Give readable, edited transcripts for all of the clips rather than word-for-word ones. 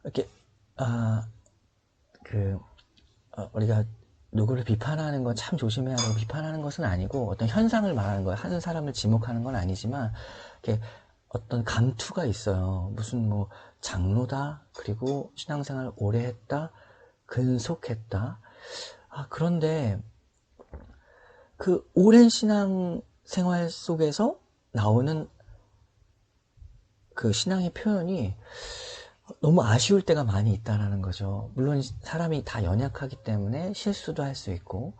이렇게, 아, 그, 우리가 누구를 비판하는 건 참 조심해야 되고, 비판하는 것은 아니고, 어떤 현상을 말하는 거예요. 한 사람을 지목하는 건 아니지만, 이렇게 어떤 감투가 있어요. 무슨 뭐, 장로다, 그리고 신앙생활 오래 했다, 근속했다. 그런데 그 오랜 신앙생활 속에서 나오는 그 신앙의 표현이 너무 아쉬울 때가 많이 있다라는 거죠. 물론 사람이 다 연약하기 때문에 실수도 할 수 있고,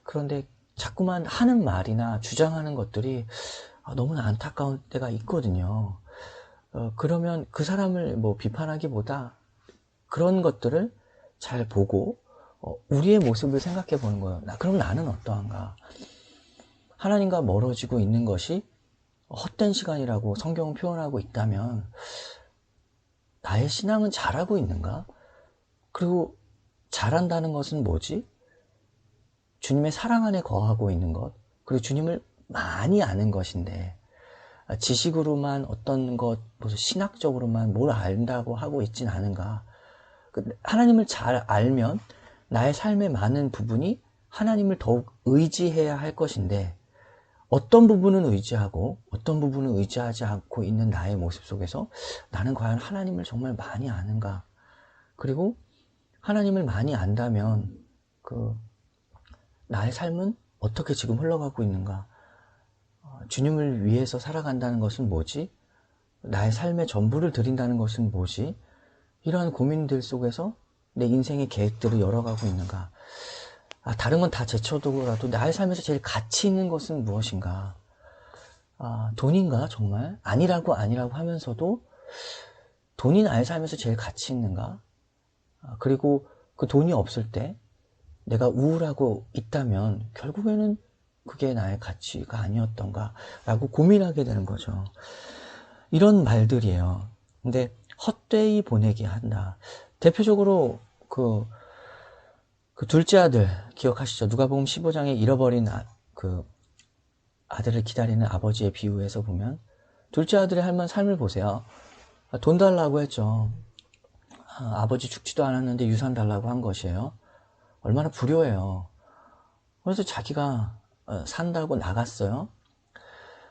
그런데 자꾸만 하는 말이나 주장하는 것들이 너무나 안타까운 때가 있거든요. 그러면 그 사람을 뭐 비판하기보다 그런 것들을 잘 보고 우리의 모습을 생각해 보는 거예요. 그럼 나는 어떠한가? 하나님과 멀어지고 있는 것이 헛된 시간이라고 성경은 표현하고 있다면 나의 신앙은 잘하고 있는가? 그리고 잘한다는 것은 뭐지? 주님의 사랑 안에 거하고 있는 것, 그리고 주님을 많이 아는 것인데, 지식으로만 어떤 것, 무슨 신학적으로만 뭘 안다고 하고 있진 않은가? 하나님을 잘 알면 나의 삶의 많은 부분이 하나님을 더욱 의지해야 할 것인데, 어떤 부분은 의지하고 어떤 부분은 의지하지 않고 있는 나의 모습 속에서 나는 과연 하나님을 정말 많이 아는가? 그리고 하나님을 많이 안다면 나의 삶은 어떻게 지금 흘러가고 있는가? 주님을 위해서 살아간다는 것은 뭐지? 나의 삶의 전부를 드린다는 것은 뭐지? 이러한 고민들 속에서 내 인생의 계획들을 열어가고 있는가? 다른 건 다 제쳐두고라도 나의 삶에서 제일 가치 있는 것은 무엇인가? 돈인가 정말? 아니라고 하면서도 돈이 나의 삶에서 제일 가치 있는가? 그리고 그 돈이 없을 때 내가 우울하고 있다면 결국에는 그게 나의 가치가 아니었던가 라고 고민하게 되는 거죠. 이런 말들이에요. 근데 헛되이 보내게 한다. 대표적으로 그 둘째 아들 기억하시죠? 누가복음 15장에 잃어버린 그 아들을 기다리는 아버지의 비유에서 보면 둘째 아들의 삶을 보세요. 돈 달라고 했죠. 아버지 죽지도 않았는데 유산 달라고 한 것이에요. 얼마나 불효해요. 그래서 자기가 산다고 나갔어요.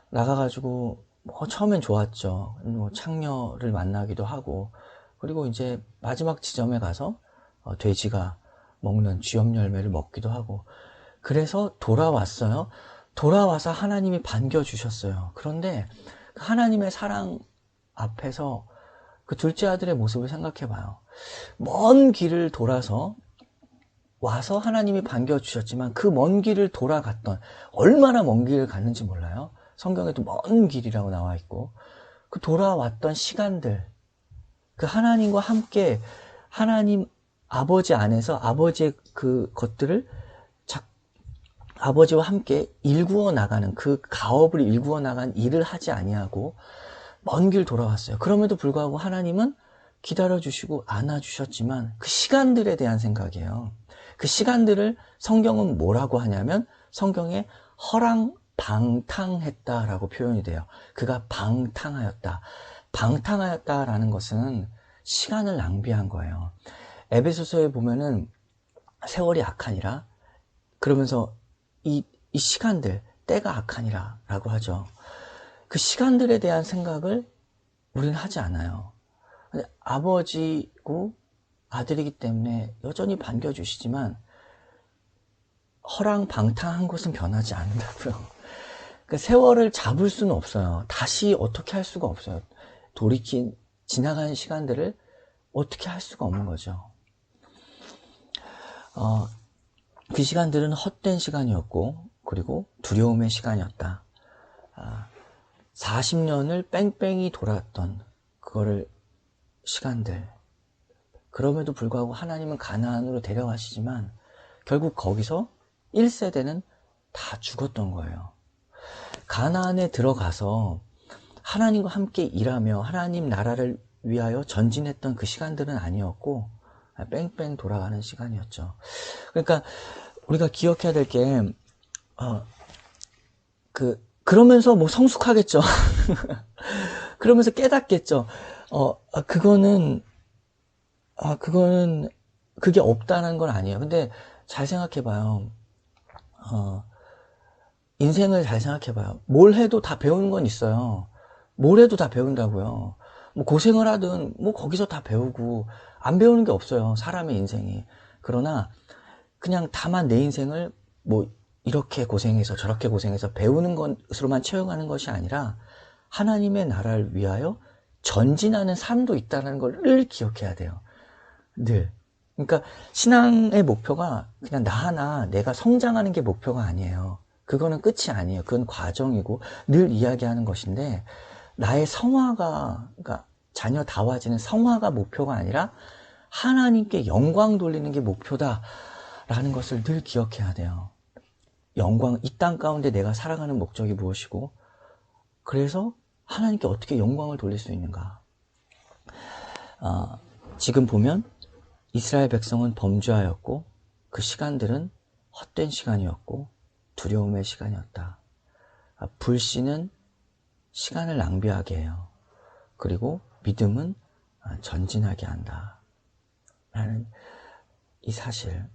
나가가지고 처음엔 좋았죠. 창녀를 만나기도 하고, 그리고 이제 마지막 지점에 가서 돼지가 먹는 쥐염 열매를 먹기도 하고, 그래서 돌아왔어요. 돌아와서 하나님이 반겨주셨어요. 그런데 하나님의 사랑 앞에서 그 둘째 아들의 모습을 생각해 봐요. 먼 길을 돌아서 와서 하나님이 반겨주셨지만 그 먼 길을 돌아갔던, 얼마나 먼 길을 갔는지 몰라요. 성경에도 먼 길이라고 나와 있고, 그 돌아왔던 시간들, 그 하나님과 함께 하나님 아버지 안에서 아버지의 그 것들을 아버지와 함께 일구어 나가는, 그 가업을 일구어 나간 일을 하지 아니하고 먼 길 돌아왔어요. 그럼에도 불구하고 하나님은 기다려주시고 안아주셨지만 그 시간들에 대한 생각이에요. 그 시간들을 성경은 뭐라고 하냐면 성경에 허랑방탕했다라고 표현이 돼요. 그가 방탕하였다. 방탕하였다라는 것은 시간을 낭비한 거예요. 에베소서에 보면은 세월이 악하니라, 그러면서 이 시간들, 때가 악하니라 라고 하죠. 그 시간들에 대한 생각을 우리는 하지 않아요. 아버지고 아들이기 때문에 여전히 반겨주시지만 허랑방탕한 것은 변하지 않는다고요. 그 세월을 잡을 수는 없어요. 다시 어떻게 할 수가 없어요. 돌이킨 지나간 시간들을 어떻게 할 수가 없는 거죠. 그 시간들은 헛된 시간이었고, 그리고 두려움의 시간이었다. 40년을 뺑뺑이 돌았던 그거를 시간들. 그럼에도 불구하고 하나님은 가나안으로 데려가시지만 결국 거기서 1세대는 다 죽었던 거예요. 가나안에 들어가서 하나님과 함께 일하며 하나님 나라를 위하여 전진했던 그 시간들은 아니었고 뺑뺑 돌아가는 시간이었죠. 그러니까 우리가 기억해야 될 게 그러면서 뭐 성숙하겠죠. 그러면서 깨닫겠죠. 그거는 그거는, 그게 없다는 건 아니에요. 근데 잘 생각해봐요. 인생을 잘 생각해봐요. 뭘 해도 다 배우는 건 있어요. 뭘 해도 다 배운다고요. 뭐 고생을 하든, 뭐 거기서 다 배우고, 안 배우는 게 없어요. 사람의 인생이. 그러나, 그냥 다만 내 인생을 뭐 이렇게 고생해서 저렇게 고생해서 배우는 것으로만 채워가는 것이 아니라 하나님의 나라를 위하여 전진하는 삶도 있다는 걸 늘 기억해야 돼요. 늘. 그러니까 신앙의 목표가 그냥 나 하나 내가 성장하는 게 목표가 아니에요. 그거는 끝이 아니에요. 그건 과정이고 늘 이야기하는 것인데 나의 성화가, 그러니까 자녀다워지는 성화가 목표가 아니라 하나님께 영광 돌리는 게 목표다라는 것을 늘 기억해야 돼요. 영광, 이 땅 가운데 내가 살아가는 목적이 무엇이고, 그래서 하나님께 어떻게 영광을 돌릴 수 있는가. 지금 보면 이스라엘 백성은 범죄하였고 그 시간들은 헛된 시간이었고 두려움의 시간이었다. 불신은 시간을 낭비하게 해요. 그리고 믿음은 전진하게 한다. 라는 이 사실.